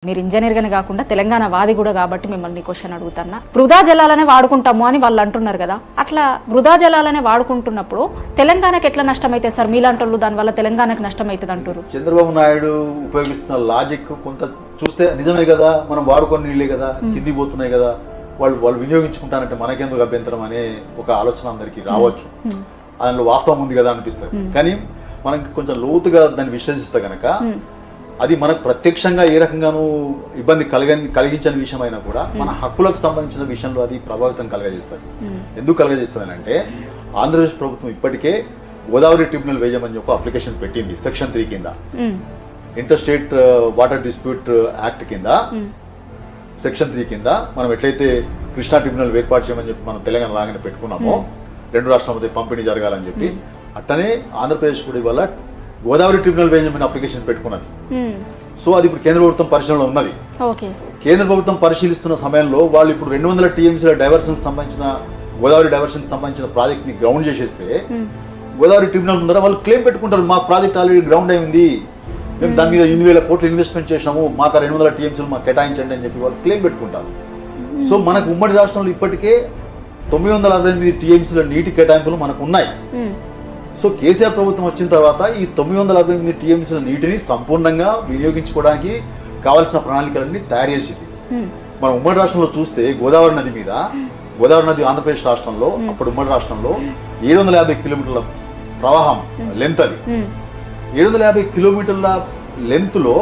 మీరు ఇంజనీర్గానే కాకుండా తెలంగాణ వాది కూడా కాబట్టి మిమ్మల్ని క్వశ్చన్ అడుగుతున్నా. వృధా జలాలనే వాడుకుంటాము అని వాళ్ళు అంటున్నారు కదా, అట్లా వృధా జలాలనే వాడుకుంటున్నప్పుడు తెలంగాణకు ఎట్లా నష్టమైతే సార్? మీలాంటి వాళ్ళు దానివల్ల తెలంగాణకు నష్టమవుతుంది అంటారు. చంద్రబాబు నాయుడు ఉపయోగిస్తున్న లాజిక్ కొంత చూస్తే నిజమే కదా, మనం వాడుకొని నీళ్ళే కదా, కింది పోతున్నాయి కదా, వాళ్ళు వినియోగించుకుంటానంటే మనకెందుకు అభ్యంతరం అనే ఒక ఆలోచన అందరికీ రావచ్చు. దానిలో వాస్తవం ఉంది కదా అనిపిస్తుంది. కానీ మనకి కొంచెం లోతుగా దాన్ని విశ్లేషిస్తే కనుక అది మనకు ప్రత్యక్షంగా ఏ రకంగానూ ఇబ్బంది కలిగించని విషయం అయినా కూడా మన హక్కులకు సంబంధించిన విషయంలో అది ప్రభావితం కలగజేస్తుంది. ఎందుకు కలగజేస్తుంది అంటే ఆంధ్రప్రదేశ్ ప్రభుత్వం ఇప్పటికే గోదావరి ట్రిబ్యునల్ వేయమని ఒక అప్లికేషన్ పెట్టింది సెక్షన్ 3 కింద. Inter state water dispute act కింద సెక్షన్ 3 కింద మనం ఎట్లయితే కృష్ణా ట్రిబ్యునల్ ఏర్పాటు చేయమని చెప్పి మనం తెలంగాణ రాగానే పెట్టుకున్నామో, 2 రాష్ట్రాల మధ్య పంపిణీ జరగాలని చెప్పి, అట్టనే ఆంధ్రప్రదేశ్ కూడా ఇవాళ గోదావరి ట్రిబ్యునల్ వేయమని అప్లికేషన్ పెట్టుకున్నది. సో అది ఇప్పుడు కేంద్ర ప్రభుత్వం పరిశీలనలో ఉన్నది. కేంద్ర ప్రభుత్వం పరిశీలిస్తున్న సమయంలో వాళ్ళు ఇప్పుడు 200 టీఎంసీల డైవర్షన్ సంబంధించిన గోదావరి డైవర్షన్ సంబంధించిన ప్రాజెక్ట్ ని గ్రౌండ్ చేసేస్తే గోదావరి ట్రిబ్యునల్ ముందర వాళ్ళు క్లెయిమ్ పెట్టుకుంటారు, మా ప్రాజెక్ట్ ఆల్రెడీ గ్రౌండ్ అయింది, మేము దాని మీద 8,000 కోట్లు ఇన్వెస్ట్మెంట్ చేసినాము, మాకు 200 టీఎంసీలు మాకు కేటాయించండి అని చెప్పి వాళ్ళు క్లెయిమ్ పెట్టుకుంటారు. సో మనకు ఉమ్మడి రాష్ట్రంలో ఇప్పటికే 968 టీఎంసీల నీటి కేటాయింపులు మనకు ఉన్నాయి. సో కేసీఆర్ ప్రభుత్వం వచ్చిన తర్వాత ఈ 968 టీఎంసీల నీటిని సంపూర్ణంగా వినియోగించుకోవడానికి కావాల్సిన ప్రణాళికలన్నీ తయారు చేసింది. మన ఉమ్మడి రాష్ట్రంలో చూస్తే గోదావరి నది మీద, గోదావరి నది ఆంధ్రప్రదేశ్ రాష్ట్రంలో అప్పుడు ఉమ్మడి రాష్ట్రంలో 750 కిలోమీటర్ల ప్రవాహం లెంత్. అది 750 కిలోమీటర్ల లెంత్ లో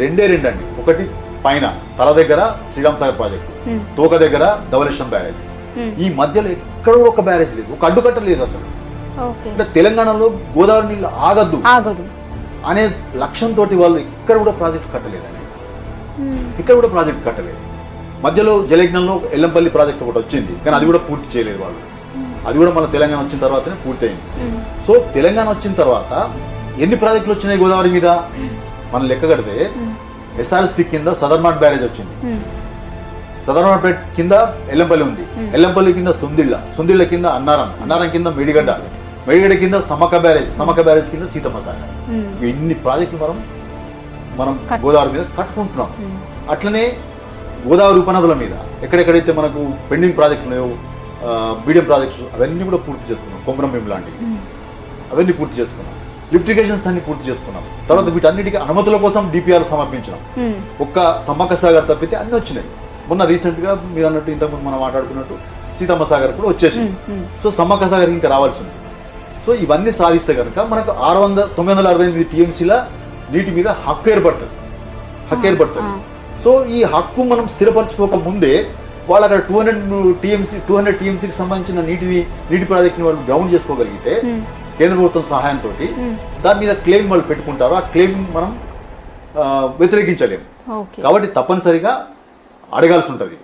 రెండే అండి. ఒకటి పైన తల దగ్గర శ్రీరామ్ సాగర్ ప్రాజెక్టు, తోక దగ్గర ధవళేశ్వరం బ్యారేజ్. ఈ మధ్యలో ఎక్కడో ఒక బ్యారేజ్ లేదు, ఒక అడ్డుకట్ట లేదు అసలు. అంటే తెలంగాణలో గోదావరి నీళ్ళు ఆగద్దు అనే లక్ష్యంతో వాళ్ళు ఇక్కడ కూడా ప్రాజెక్ట్ కట్టలేదండి. ఇక్కడ కూడా ప్రాజెక్ట్ కట్టలేదు. మధ్యలో జలయజ్ఞంలో ఎల్లంపల్లి ప్రాజెక్ట్ ఒకటి వచ్చింది, కానీ అది కూడా పూర్తి చేయలేదు వాళ్ళు. అది కూడా మన తెలంగాణ వచ్చిన తర్వాతనే పూర్తయింది. సో తెలంగాణ వచ్చిన తర్వాత ఎన్ని ప్రాజెక్టులు వచ్చినాయి గోదావరి మీద మనం లెక్క కడితే, ఎస్ఆర్ఎస్పి కింద సదర్నాట్ బ్యారేజ్ వచ్చింది, సదర్నాట్ కింద ఎల్లంపల్లి ఉంది, ఎల్లంపల్లి కింద సుందిళ్ళ కింద అన్నారం కింద మేడిగడ్డ కింద సమక బ్యారేజ్ కింద సీతమ్మ సాగర్. ఇన్ని ప్రాజెక్టులు మనం గోదావరి మీద కట్టుకుంటున్నాం. అట్లనే గోదావరి ఉపనదుల మీద ఎక్కడెక్కడైతే మనకు పెండింగ్ ప్రాజెక్టులు ఉన్నాయో, మీడియం ప్రాజెక్ట్స్ అవన్నీ కూడా పూర్తి చేసుకున్నాం. కొమరంభీం లాంటివి అవన్నీ పూర్తి చేసుకున్నాం. లిఫ్టిగేషన్స్ అన్ని పూర్తి చేసుకున్నాం. తర్వాత వీటన్నిటికీ అనుమతుల కోసం డిపిఆర్ సమర్పించినాం. ఒక్క సమ్మక్క సాగర్ తప్పితే అన్ని వచ్చినాయి. మొన్న రీసెంట్ గా మీరు అన్నట్టు ఇంతకుముందు మనం మాట్లాడుకున్నట్టు సీతమ్మ సాగర్ కూడా వచ్చేసింది. సో సమ్మక్క సాగర్ ఇంకా రావాల్సి ఉంది. సో ఇవన్నీ సాధిస్తే కనుక మనకు 968 టీఎంసీల నీటి మీద హక్కు ఏర్పడుతుంది. సో ఈ హక్కు మనం స్థిరపరచుకోక ముందే వాళ్ళు అక్కడ 200 టీఎంసీకి సంబంధించిన నీటి ప్రాజెక్ట్ని వాళ్ళు గ్రౌండ్ చేసుకోగలిగితే కేంద్ర ప్రభుత్వం సహాయంతో దాని మీద క్లెయిమ్ వాళ్ళు పెట్టుకుంటారు. ఆ క్లెయిమ్ మనం వ్యతిరేకించలేము. కాబట్టి తప్పనిసరిగా అడగాల్సి ఉంటుంది.